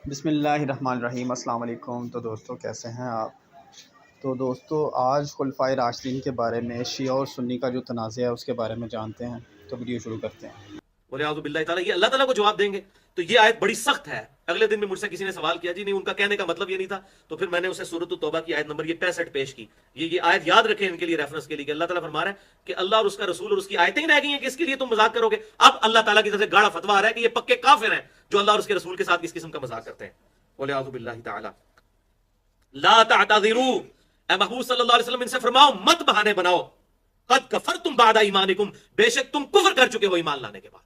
بسم اللہ الرحمن الرحیم۔ السلام علیکم۔ تو دوستو کیسے ہیں آپ؟ تو دوستو آج خلفائے راشدین کے بارے میں شیعہ اور سنی کا جو تنازع ہے اس کے بارے میں جانتے ہیں، تو ویڈیو شروع کرتے ہیں۔ بولے اعوذ باللہ تعالیٰ، یہ اللہ تعالیٰ کو جواب دیں گے تو یہ آیت بڑی سخت ہے۔ اگلے دن میں مجھ سے کسی نے سوال کیا، جی نہیں ان کا کہنے کا مطلب یہ نہیں تھا، تو پھر میں نے اسے سورۃ التوبہ کی آیت نمبر 65 پیش کی۔ یہ آیت یاد رکھیں ان کے لیے ریفرنس کے لیے، کہ اللہ تعالیٰ فرما رہا ہے کہ اللہ اور اس کا رسول اور اس کی آیتیں رہ گئی ہیں کہ اس کے لیے تم مذاق کرو گے۔ اب اللہ تعالیٰ کی طرف سے گاڑا فتویٰ آ رہا ہے کہ یہ پکے کافر ہیں جو اللہ اور اس کے رسول کے ساتھ اس قسم کا مذاق کرتے ہیں۔ بولے اعوذ باللہ تعالیٰ لا تعتذروا، اے محبوب صلی اللہ علیہ وسلم ان سے فرماؤ مت بہانے بناؤ، قد کفرتم بعد ایمانکم، بے شک تم کفر کر چکے ہو ایمان لانے کے بعد۔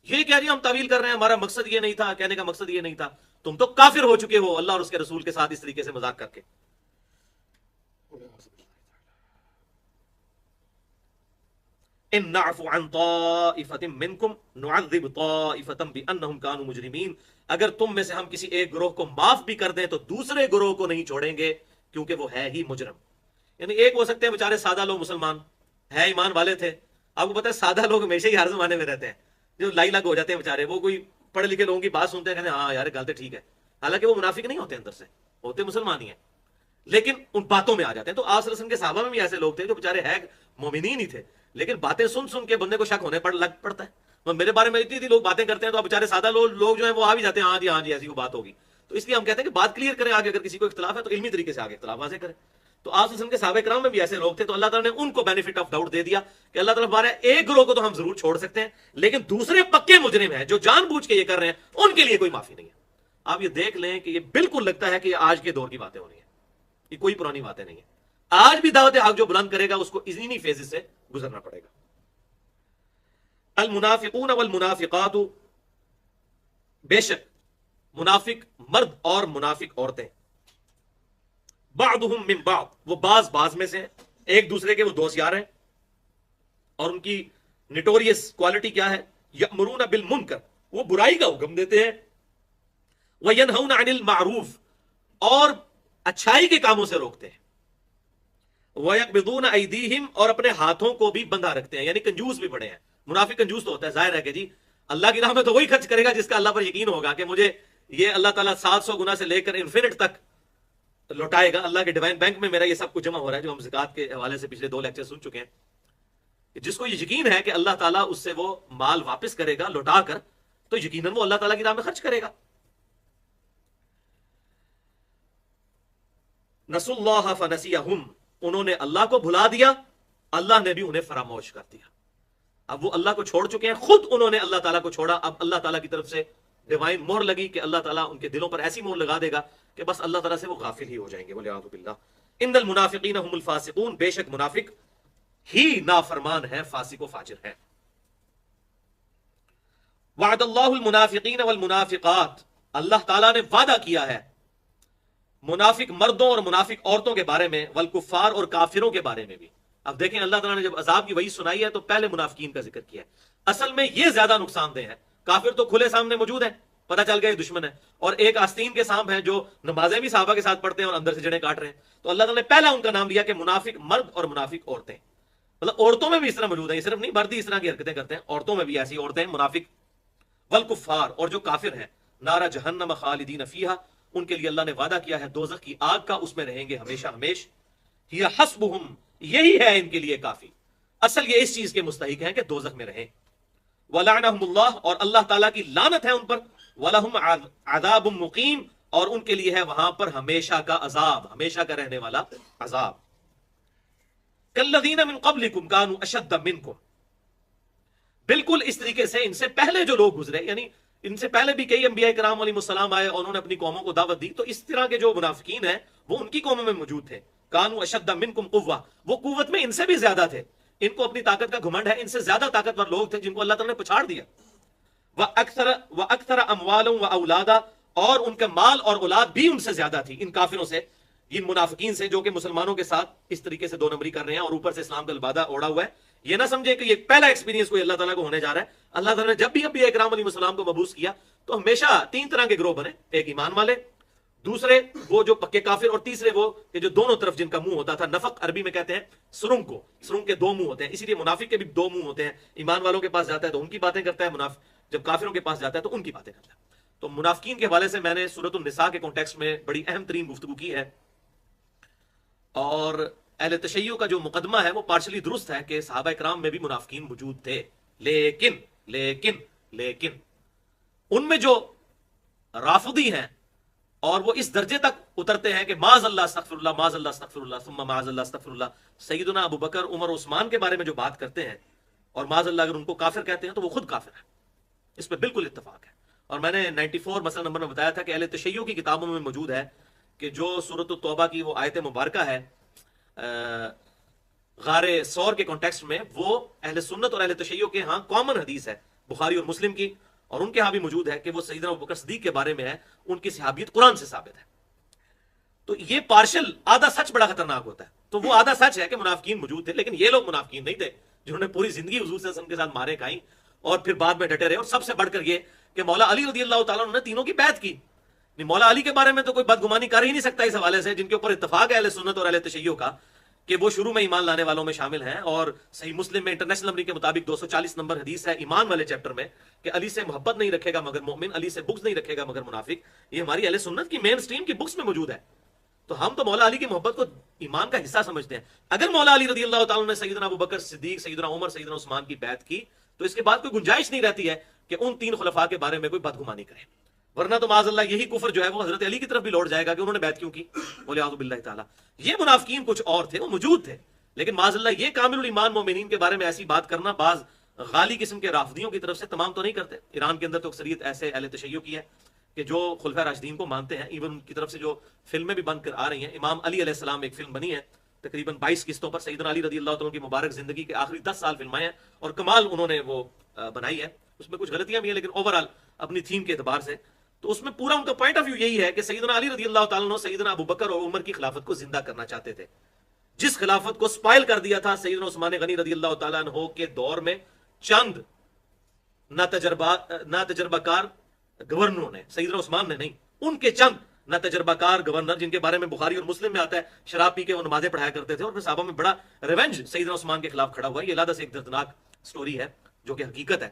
یہ کہہ رہی ہم تعویل کر رہے ہیں، ہمارا مقصد یہ نہیں تھا، کہنے کا مقصد یہ نہیں تھا، تم تو کافر ہو چکے ہو اللہ اور اس کے رسول کے ساتھ اس طریقے سے مذاق کر کے۔ ان نعفو عن طائفۃ منکم نعذب طائفۃ بانہم کانوا مجرمین، اگر تم میں سے ہم کسی ایک گروہ کو معاف بھی کر دیں تو دوسرے گروہ کو نہیں چھوڑیں گے کیونکہ وہ ہے ہی مجرم۔ یعنی ایک ہو سکتے ہیں بیچارے سادہ لوگ، مسلمان ہے، ایمان والے تھے۔ آپ کو پتہ ہے سادہ لوگ ہمیشہ ہی ہر زمانے میں رہتے ہیں، جو لائی لگ ہو جاتے ہیں بیچارے، وہ کوئی پڑھے لکھے لوگوں کی بات سنتے ہیں، کہتے ہیں ہاں یار گل تو ٹھیک ہے، حالانکہ وہ منافق نہیں ہوتے، اندر سے ہوتے مسلمان ہی ہیں، لیکن ان باتوں میں آ جاتے ہیں۔ تو آپ صلی اللہ علیہ وسلم کے صحابہ میں بھی ایسے لوگ تھے جو بیچارے ہے مومنین ہی تھے، لیکن باتیں سن سن کے بندے کو شک ہونے لگ پڑتا ہے۔ میرے بارے میں اتنی اتنی لوگ باتیں کرتے ہیں تو آپ بیچارے سادہ لوگ جو ہیں وہ آ بھی جاتے ہیں، ہاں جی ایسی وہ بات ہوگی۔ تو اس لیے ہم کہتے ہیں کہ بات کلیئر کریں، آگے اگر کسی کو اختلاف ہے تو علمی طریقے سے آگے اختلاف واضح کریں۔ تو آپ کے صحابہ کرام میں بھی ایسے لوگ تھے، تو اللہ تعالیٰ نے ان کو بینیفٹ آف ڈاؤٹ دے دیا کہ اللہ تعالیٰ ہمارے ایک گروہ کو تو ہم ضرور چھوڑ سکتے ہیں، لیکن دوسرے پکے مجرم ہیں جو جان بوجھ کے یہ کر رہے ہیں ان کے لیے کوئی معافی نہیں ہے۔ آپ یہ دیکھ لیں کہ یہ بالکل لگتا ہے کہ یہ آج کے دور کی باتیں ہو رہی ہیں، یہ کوئی پرانی باتیں نہیں ہیں۔ آج بھی دعوت حق جو بلند کرے گا اس کو انہی فیزز سے گزرنا پڑے گا۔ المنافقون والمنافقات، بے شک منافق مرد اور منافق عورتیں، بعضهم من بعض، وہ بعض میں سے ہیں، ایک دوسرے کے وہ دوست یار ہیں، اور ان کی نٹوریس کوالٹی کیا ہے؟ یأمرون بالمنکر، وہ برائی کا حکم دیتے ہیں، وینہون عن المعروف، اور اچھائی کے کاموں سے روکتے ہیں، وَيَقْبِضُونَ أَيْدِيهِمْ، اور اپنے ہاتھوں کو بھی بندھا رکھتے ہیں، یعنی کنجوس بھی بڑے ہیں۔ منافق کنجوس تو ہوتا ہے، ظاہر ہے کہ جی اللہ کی راہ میں تو وہی خرچ کرے گا جس کا اللہ پر یقین ہوگا کہ مجھے یہ اللہ تعالیٰ 700 گنا سے لے کر انفینٹ تک لوٹائے گا، اللہ کے ڈیوائن بینک میں میرا یہ سب کچھ جمع ہو رہا ہے، جو ہم زکات کے حوالے سے پچھلے 2 لیکچر سن چکے ہیں، کہ جس کو یہ یقین ہے کہ اللہ تعالیٰ اس سے وہ مال واپس کرے گا لوٹا کر، تو یقیناً وہ اللہ تعالیٰ کی راہ میں خرچ کرے گا۔ نسوا اللہ فنسیہم، انہوں نے اللہ کو بھلا دیا، اللہ نے بھی انہیں فراموش کر دیا۔ اب وہ اللہ کو چھوڑ چکے ہیں، خود انہوں نے اللہ تعالیٰ کو چھوڑا، اب اللہ تعالیٰ کی طرف سے ڈیوائن مہر لگی کہ اللہ تعالیٰ ان کے دلوں پر ایسی مہر لگا دے گا کہ بس اللہ تعالیٰ سے وہ غافل ہی ہو جائیں گے۔ بولے اعوذ باللہ۔ ان المنافقین هم الفاسقون، بے شک منافق ہی نافرمان ہے، فاسق و فاجر ہے۔ وعد اللہ المنافقین والمنافقات، اللہ تعالیٰ نے وعدہ کیا ہے منافق مردوں اور منافق عورتوں کے بارے میں، والکفار اور کافروں کے بارے میں بھی۔ اب دیکھیں اللہ تعالیٰ نے جب عذاب کی وحی سنائی ہے تو پہلے منافقین کا ذکر کیا ہے۔ اصل میں یہ زیادہ نقصان دہ ہے، کافر تو کھلے سامنے موجود ہیں، پتہ چل گیا یہ دشمن ہے، اور ایک آستین کے سانپ ہیں جو نمازیں بھی صحابہ کے ساتھ پڑھتے ہیں اور اندر سے جڑیں کاٹ رہے ہیں۔ تو اللہ تعالیٰ نے پہلا ان کا نام لیا کہ منافق مرد اور منافق عورتیں، مطلب عورتوں میں بھی اس طرح موجود ہیں، یہ صرف نہیں مرد ہی اس طرح کی حرکتیں کرتے ہیں، عورتوں میں بھی ایسی عورتیں ہیں منافق۔ والکفار، اور جو کافر ہیں، نار جہنم خالدین فیہا، ان کے لیے اللہ نے وعدہ کیا ہے دوزخ کی آگ کا، اس میں رہیں گے ہمیشہ ہمیش۔ ہی حسبہم، یہی ہے ان کے لیے کافی، اصل یہ اس چیز کے مستحق ہیں کہ دوزخ میں رہیں۔ وَلَعْنَهُمُ اللَّهُ، اور اللہ تعالیٰ کی لعنت ہے ان پر۔ وَلَهُمْ عَذَابٌ مُقِيمٌ، اور ان کے لیے ہے وہاں پر ہمیشہ کا عذاب، ہمیشہ کا رہنے والا عذاب۔ كَالَّذِينَ مِن قَبْلِكُمْ كَانُوا أَشَدَّ مِنكُمْ، بالکل اس طریقے سے ان سے پہلے جو لوگ گزرے، یعنی ان سے پہلے بھی کئی انبیاء کرام علیہ السلام آئے اور انہوں نے اپنی قوموں کو دعوت دی، تو اس طرح کے جو منافقین ہیں وہ ان کی قوموں میں موجود تھے۔ کانوا اشد منکم قوہ، وہ قوت میں ان سے بھی زیادہ تھے، ان کو اپنی طاقت کا گھمنڈ ہے، ان سے زیادہ طاقتور لوگ تھے جن کو اللہ تعالیٰ نے پچھاڑ دیا۔ وَأَكْثَرَ أَمْوَالًا وَأَوْلَادًا، اور ان کا مال اور اولاد بھی ان سے زیادہ تھی، ان کافروں سے، ان منافقین سے جو کہ مسلمانوں کے ساتھ اس طریقے سے 2 نمبری کر رہے ہیں اور اوپر سے اسلام کا لبادہ اوڑا ہوا ہے۔ یہ نہ سمجھے کہ یہ پہلا ایکسپیرینس کوئی اللہ تعالیٰ کو ہونے جا رہا ہے۔ اللہ تعالیٰ نے جب بھی انبیاء کرام علیہ السلام کو مبعوث کیا تو ہمیشہ 3 طرح کے گروہ بنے، ایک ایمان والے، دوسرے وہ جو پکے کافر، اور تیسرے وہ کہ جو دونوں طرف جن کا منہ ہوتا تھا۔ نفق عربی میں کہتے ہیں سرنگ کو، سرنگ کے 2 منہ ہوتے ہیں، اسی لیے منافق کے بھی 2 منہ ہوتے ہیں، ایمان والوں کے پاس جاتا ہے تو ان کی باتیں کرتا ہے، منافق جب کافروں کے پاس جاتا ہے تو ان کی باتیں کرتا ہے۔ تو منافقین کے حوالے سے میں نے سورۃ النساء کے کانٹیکسٹ میں بڑی اہم ترین گفتگو کی ہے، اور اہل تشیع کا جو مقدمہ ہے وہ پارشلی درست ہے کہ صحابہ کرام میں بھی منافقین موجود تھے، لیکن لیکن لیکن ان میں جو رافضی ہیں اور وہ اس درجے تک اترتے ہیں کہ معاذ اللہ استغفر اللہ، معاذ اللہ استغفر اللہ، ثم معاذ اللہ استغفر اللہ، سیدنا ابو بکر، عمر، عثمان کے بارے میں جو بات کرتے ہیں اور معاذ اللہ اگر ان کو کافر کہتے ہیں تو وہ خود کافر ہے، اس پہ بالکل اتفاق ہے۔ اور میں نے 94 مسئلہ نمبر میں بتایا تھا کہ اہل تشیع کی کتابوں میں موجود ہے کہ جو سورۃ التوبہ کی وہ آیت مبارکہ ہے غار سور کے کانٹیکسٹ میں، وہ اہل سنت اور اہل تشیع کے ہاں کامن حدیث ہے، بخاری اور مسلم کی، اور ان کے ہاں بھی موجود ہے کہ وہ سیدنا ابوبکر صدیق کے بارے میں ہے، ان کی صحابیت قرآن سے ثابت ہے۔ تو یہ پارشل آدھا سچ بڑا خطرناک ہوتا ہے، تو وہ آدھا سچ ہے کہ منافقین موجود تھے، لیکن یہ لوگ منافقین نہیں تھے جنہوں نے پوری زندگی حضور صلی اللہ علیہ وسلم کے ساتھ مارے کھائیں اور پھر بعد میں ڈٹے رہے، اور سب سے بڑھ کر یہ کہ مولا علی رضی اللہ تعالیٰ عنہ نے تینوں کی بیعت کی۔ مولا علی کے بارے میں تو کوئی بدگمانی کر ہی نہیں سکتا اس حوالے سے، جن کے اوپر اتفاق ہے اہل سنت اور اہل تشیع کا کہ وہ شروع میں ایمان لانے والوں میں شامل ہیں، اور صحیح مسلم میں انٹرنیشنل نمبر کے مطابق 240 نمبر حدیث ہے ایمان والے چیپٹر میں کہ علی سے محبت نہیں رکھے گا مگر مومن، علی سے بغض نہیں رکھے گا مگر منافق۔ یہ ہماری اہل سنت کی مین سٹریم کی بکس میں موجود ہے، تو ہم تو مولا علی کی محبت کو ایمان کا حصہ سمجھتے ہیں۔ اگر مولا علی رضی اللہ تعالیٰ نے سیدنا ابوبکر صدیق، سیدنا عمر، سیدنا عثمان کی بیعت کی تو اس کے بعد کوئی گنجائش نہیں رہتی ہے کہ ان تین خلفاء کے بارے میں کوئی بدگمانی کرے، ورنہ تو معاذ اللہ یہی کفر جو ہے وہ حضرت علی کی طرف بھی لوٹ جائے گا کہ انہوں نے بیعت کیوں کی، ولیعوذ باللہ تعالی۔ یہ منافقین کچھ اور تھے، وہ موجود تھے، لیکن معاذ اللہ یہ کامل الایمان مومنین کے بارے میں ایسی بات کرنا بعض غالی قسم کے رافضیوں کی طرف سے تمام تو نہیں کرتے۔ ایران کے اندر تو اکثریت ایسے اہل تشیع کی ہے کہ جو خلفۂ راشدین کو مانتے ہیں، ایون ان کی طرف سے جو فلمیں بھی بن کر آ رہی ہیں۔ امام علی علیہ السلام ایک فلم بنی ہے تقریباً 22 قسطوں پر، سیدنا علی رضی اللہ تعالیٰ کی مبارک زندگی کے آخری 10 سال فلمائیں ہیں، اور کمال انہوں نے وہ بنائی ہے۔ اس میں کچھ غلطیاں بھی ہیں لیکن اوورآل اپنی تھیم کے اعتبار سے تو اس میں پورا ان کا پوائنٹ آف ویو یہی ہے کہ سیدنا علی رضی اللہ تعالیٰ سیدنا ابو بکر اور عمر کی خلافت کو زندہ کرنا چاہتے تھے، جس خلافت کو سپائل کر دیا تھا سیدنا عثمان غنی رضی اللہ تعالیٰ عنہ کے دور میں چند نہ تجربہ کار گورنروں نے، سیدنا عثمان نے نہیں، ان کے چند نہ تجربہ کار گورنر جن کے بارے میں بخاری اور مسلم میں آتا ہے شراب پی کے وہ نمازیں پڑھایا کرتے تھے، اور پھر صحابہ میں بڑا ریونج سیدنا عثمان کے خلاف کھڑا ہوا۔ یہ علیحدہ سے ایک دردناک سٹوری ہے جو کہ حقیقت ہے۔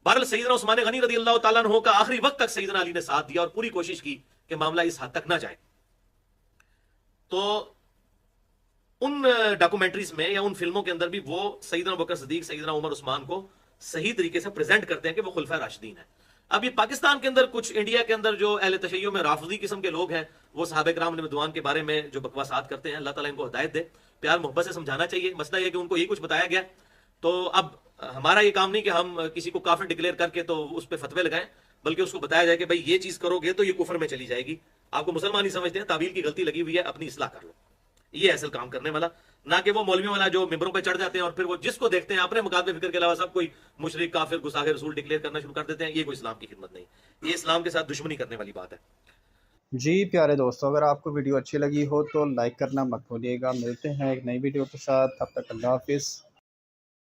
بہرحال سیدنا عثمان غنی رضی اللہ تعالیٰ عنہ کا آخری وقت تک سیدنا علی نے ساتھ دیا اور پوری کوشش کی کہ معاملہ اس حد تک نہ جائے۔ تو ان ڈاکومنٹریز میں یا ان فلموں کے اندر بھی وہ سیدنا ابوبکر صدیق، سیدنا عمر، عثمان کو صحیح طریقے سے پریزنٹ کرتے ہیں کہ وہ خلفۂ راشدین ہیں۔ اب یہ پاکستان کے اندر کچھ انڈیا کے اندر جو اہل تشیع میں رافضی قسم کے لوگ ہیں، وہ صحابہ کرام رضوان کے بارے میں جو بکواسات کرتے ہیں، اللہ تعالیٰ ان کو ہدایت دے، پیار محبت سے سمجھانا چاہیے۔ مسئلہ یہ کہ ان کو یہ کچھ بتایا گیا، تو اب ہمارا یہ کام نہیں کہ ہم کسی کو کافر ڈکلیئر کر کے تو اس پہ فتوے لگائیں، بلکہ اس کو بتایا جائے کہ بھائی یہ چیز کرو گے تو یہ کفر میں چلی جائے گی، آپ کو مسلمان ہی سمجھتے ہیں، تعویل کی غلطی لگی ہوئی ہے، اپنی اصلاح کر لو۔ یہ اصل کام کرنے والا، نہ کہ وہ مولویوں والا جو ممبروں پہ چڑھ جاتے ہیں اور پھر وہ جس کو دیکھتے ہیں اپنے مقابلے فکر کے علاوہ سب کوئی مشرک، کافر، گستاخ رسول ڈکلیئر کرنا شروع کر دیتے ہیں۔ یہ کوئی اسلام کی خدمت نہیں، یہ اسلام کے ساتھ دشمنی کرنے والی بات ہے۔ جی پیارے دوستو، اگر آپ کو ویڈیو اچھی لگی ہو تو لائک کرنا مت بھولیے گا۔ ملتے ہیں ایک نئی ویڈیو کے ساتھ، تب تک اللہ حافظ۔